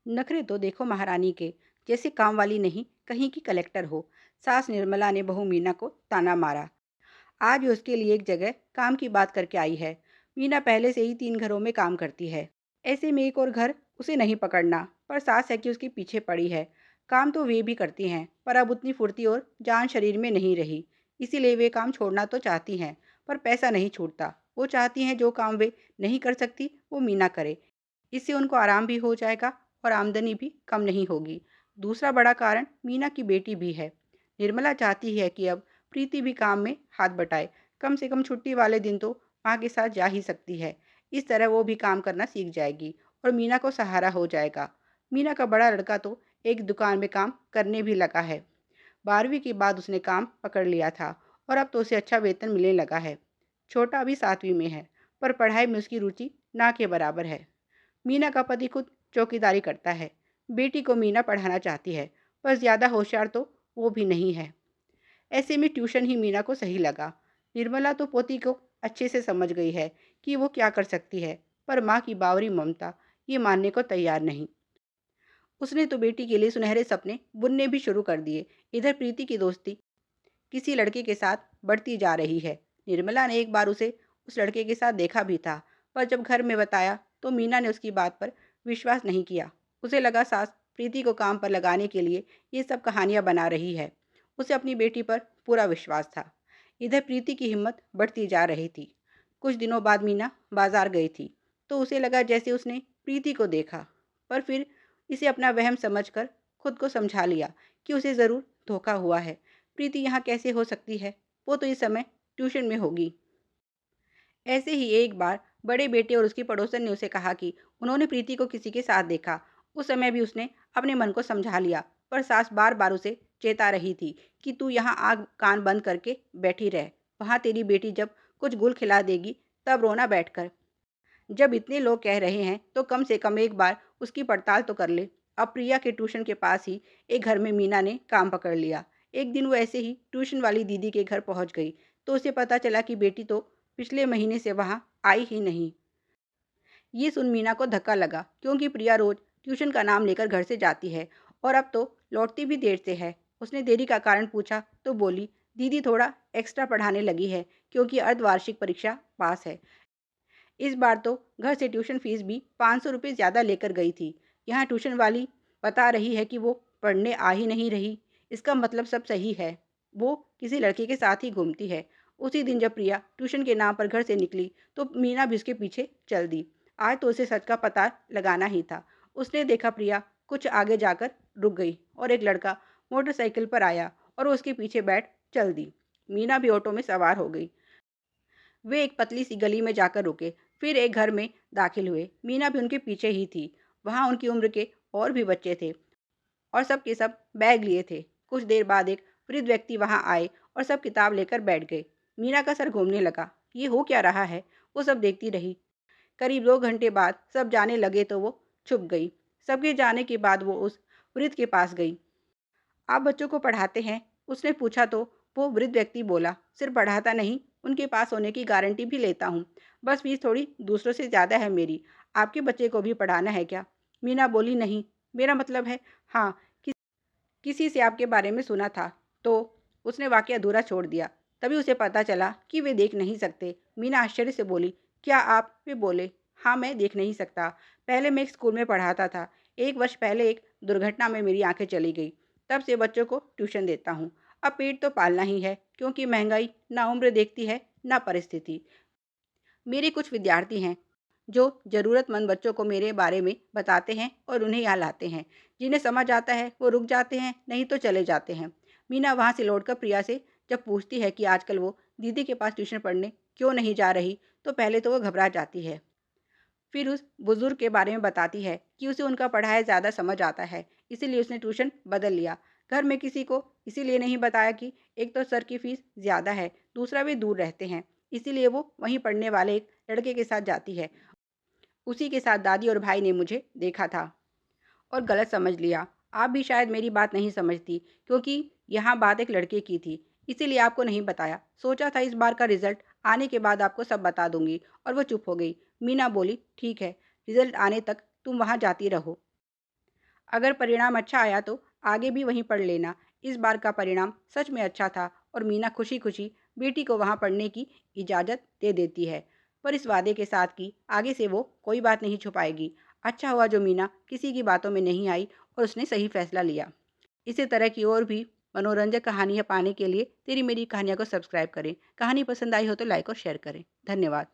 नखरे तो देखो महारानी के, जैसे काम वाली नहीं कहीं की कलेक्टर हो। सास निर्मला ने बहू मीना को ताना मारा। आज भी उसके लिए एक जगह काम की बात करके आई है। मीना पहले से ही 3 घरों में काम करती है। ऐसे में एक और घर उसे नहीं पकड़ना, पर सास है कि उसके पीछे पड़ी है। काम तो वे भी करती हैं, पर अब उतनी फुर्ती और जान शरीर में नहीं रही। इसीलिए वे काम छोड़ना तो चाहती हैं, पर पैसा नहीं छूटता। वो चाहती हैं जो काम वे नहीं कर सकती, वो मीना करे। इससे उनको आराम भी हो जाएगा और आमदनी भी कम नहीं होगी। दूसरा बड़ा कारण मीना की बेटी भी है। निर्मला चाहती है कि अब प्रीति भी काम में हाथ बटाए। कम से कम छुट्टी वाले दिन तो माँ के साथ जा ही सकती है। इस तरह वो भी काम करना सीख जाएगी और मीना को सहारा हो जाएगा। मीना का बड़ा लड़का तो एक दुकान में काम करने भी लगा है। 12वीं के बाद उसने काम पकड़ लिया था और अब तो उसे अच्छा वेतन मिलने लगा है। छोटा अभी 7वीं में है, पर पढ़ाई में उसकी रुचि ना के बराबर है। मीना का पति खुद चौकीदारी करता है। बेटी को मीना पढ़ाना चाहती है, पर ज़्यादा होशियार तो वो भी नहीं है। ऐसे में ट्यूशन ही मीना को सही लगा। निर्मला तो पोती को अच्छे से समझ गई है कि वो क्या कर सकती है, पर माँ की बावरी ममता ये मानने को तैयार नहीं। उसने तो बेटी के लिए सुनहरे सपने बुनने भी शुरू कर दिए। इधर प्रीति की दोस्ती किसी लड़के के साथ बढ़ती जा रही है। निर्मला ने एक बार उसे उस लड़के के साथ देखा भी था, पर जब घर में बताया तो मीना ने उसकी बात पर विश्वास नहीं किया। उसे लगा सास प्रीति को काम पर लगाने के लिए ये सब कहानियां बना रही है। उसे अपनी बेटी पर पूरा विश्वास था। इधर प्रीति की हिम्मत बढ़ती जा रही थी। कुछ दिनों बाद मीना बाजार गई थी, तो उसे लगा जैसे उसने प्रीति को देखा, पर फिर इसे अपना वहम समझकर खुद को समझा लिया कि उसे ज़रूर धोखा हुआ है। प्रीति यहाँ कैसे हो सकती है? वो तो इस समय ट्यूशन में होगी। ऐसे ही एक बार बड़े बेटे और उसकी पड़ोसन ने उसे कहा कि उन्होंने प्रीति को किसी के साथ देखा। उस समय भी उसने अपने मन को समझा लिया, पर सास बार बार उसे चेता रही थी कि तू यहाँ आग कान बंद करके बैठी रह। वहाँ तेरी बेटी जब कुछ गुल खिला देगी तब रोना बैठकर। जब इतने लोग कह रहे हैं तो कम से कम एक बार उसकी पड़ताल तो कर ले। अब प्रिया के ट्यूशन के पास ही एक घर में मीना ने काम पकड़ लिया। एक दिन वो ऐसे ही ट्यूशन वाली दीदी के घर पहुंच गई, तो उसे पता चला कि बेटी तो पिछले महीने से वहां आई ही नहीं। ये सुन मीना को धक्का लगा, क्योंकि प्रिया रोज ट्यूशन का नाम लेकर घर से जाती है और अब तो लौटती भी देर से है। उसने देरी का कारण पूछा तो बोली, दीदी थोड़ा एक्स्ट्रा पढ़ाने लगी है, क्योंकि अर्धवार्षिक परीक्षा पास है। इस बार तो घर से ट्यूशन फीस भी 500 रुपये ज़्यादा लेकर गई थी। यहाँ ट्यूशन वाली बता रही है कि वो पढ़ने आ ही नहीं रही। इसका मतलब सब सही है। वो किसी लड़के के साथ ही घूमती है। उसी दिन जब प्रिया ट्यूशन के नाम पर घर से निकली तो मीना भी उसके पीछे चल दी। आज तो उसे सच का पता लगाना ही था। उसने देखा प्रिया कुछ आगे जाकर रुक गई और एक लड़का मोटरसाइकिल पर आया और वो उसके पीछे बैठ चल दी। मीना भी ऑटो में सवार हो गई। वे एक पतली सी गली में जाकर रुके, फिर एक घर में दाखिल हुए। मीना भी उनके पीछे ही थी। वहाँ उनकी उम्र के और भी बच्चे थे और सब के सब बैग लिए थे। कुछ देर बाद एक वृद्ध व्यक्ति वहाँ आए और सब किताब लेकर बैठ गए। मीना का सर घूमने लगा। ये हो क्या रहा है? वो सब देखती रही। करीब 2 घंटे बाद सब जाने लगे तो वो छुप गई। सबके जाने के बाद वो उस वृद्ध के पास गई। आप बच्चों को पढ़ाते हैं? उसने पूछा तो वो वृद्ध व्यक्ति बोला, सिर्फ पढ़ाता नहीं, उनके पास होने की गारंटी भी लेता हूँ। बस फीस थोड़ी दूसरों से ज़्यादा है मेरी। आपके बच्चे को भी पढ़ाना है क्या? मीना बोली, नहीं, मेरा मतलब है, हाँ, कि, किसी से आपके बारे में सुना था। तो उसने वाक्य अधूरा छोड़ दिया। तभी उसे पता चला कि वे देख नहीं सकते। मीना आश्चर्य से बोली, क्या आप? वे बोले, हाँ, मैं देख नहीं सकता। पहले मैं एक स्कूल में पढ़ाता था। 1 वर्ष पहले एक दुर्घटना में मेरी आंखें चली गई। तब से बच्चों को ट्यूशन देता हूँ। अब पेट तो पालना ही है, क्योंकि महंगाई ना उम्र देखती है ना परिस्थिति। मेरे कुछ विद्यार्थी हैं जो ज़रूरतमंद बच्चों को मेरे बारे में बताते हैं और उन्हें यहाँ लाते हैं। जिन्हें समझ आता है वो रुक जाते हैं, नहीं तो चले जाते हैं। मीना वहाँ से लौटकर प्रिया से जब पूछती है कि आजकल वो दीदी के पास ट्यूशन पढ़ने क्यों नहीं जा रही, तो पहले तो वो घबरा जाती है। फिर उस बुजुर्ग के बारे में बताती है कि उसे उनका पढ़ाया ज़्यादा समझ आता है, इसीलिए उसने ट्यूशन बदल लिया। घर में किसी को इसीलिए नहीं बताया कि एक तो सर की फीस ज़्यादा है, दूसरा वे दूर रहते हैं, इसीलिए वो वहीं पढ़ने वाले एक लड़के के साथ जाती है। उसी के साथ दादी और भाई ने मुझे देखा था और गलत समझ लिया। आप भी शायद मेरी बात नहीं समझती, क्योंकि यहाँ बात एक लड़के की थी, इसीलिए आपको नहीं बताया। सोचा था इस बार का रिजल्ट आने के बाद आपको सब बता दूंगी। और वो चुप हो गई। मीना बोली, ठीक है, रिजल्ट आने तक तुम वहाँ जाती रहो। अगर परिणाम अच्छा आया तो आगे भी वहीं पढ़ लेना। इस बार का परिणाम सच में अच्छा था और मीना खुशी खुशी बेटी को वहाँ पढ़ने की इजाज़त दे देती है, पर इस वादे के साथ कि आगे से वो कोई बात नहीं छुपाएगी। अच्छा हुआ जो मीना किसी की बातों में नहीं आई और उसने सही फैसला लिया। इसी तरह की और भी मनोरंजक कहानियाँ पाने के लिए तेरी मेरी कहानियाँ को सब्सक्राइब करें। कहानी पसंद आई हो तो लाइक और शेयर करें। धन्यवाद।